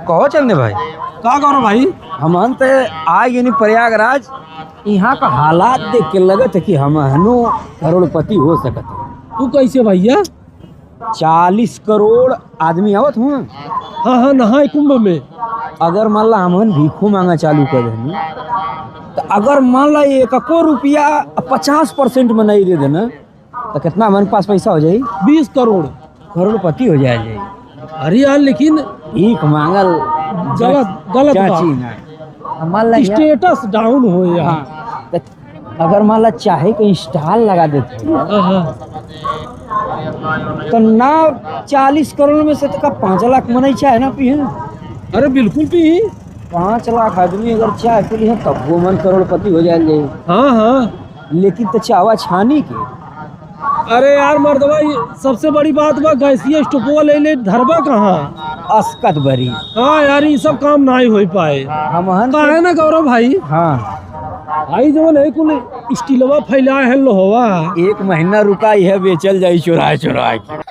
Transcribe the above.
कहो चंदे भाई, का करो भाई? हमन तो आए यानी प्रयागराज, यहाँ का हालात देख के लगत है कि हमनो करोड़पति हो सकत है। तू कैसे भैया? 40 करोड़ आदमी आवत हुआ। हाँ हाँ, नहाए कुंभ में। अगर मान ला हमन भीखू मांगा चालू कर देनी, तो अगर मान ला 1 रुपया 50% में नहीं दे देना, तो कितना हमारे पास पैसा हो जाए? 20 करोड़। करोड़पति हो जाए। अरे यार, लेकिन भीख मांगल गलत गलत क्या बात। चीज है? मान ला स्टेटस डाउन हो यार। हाँ, तो अगर मान ला चाहे कहीं स्टॉल लगा देते तो ना 40 करोड़ में से तो 5 लाख मनाई चाहे ना पिए। अरे बिल्कुल भी। 5 लाख आदमी अगर चाय पी लिया तब वो मन करोड़पति हो जाए। हाँ हाँ, लेकिन तो चावा छानी के। अरे यार मर्दवा, सबसे बड़ी बात बा, गैसीय स्टोपवा ले ले धरबा कहाँ? अस्कत बरी। हाँ यार, ये सब काम नहीं हो पाए। हमहन है ना गौरव भाई? हाँ, भाई जो है कुल स्टीलवा फैलाए है लोहवा। 1 महीना रुका है बेचल जाई चुराए चुराए के।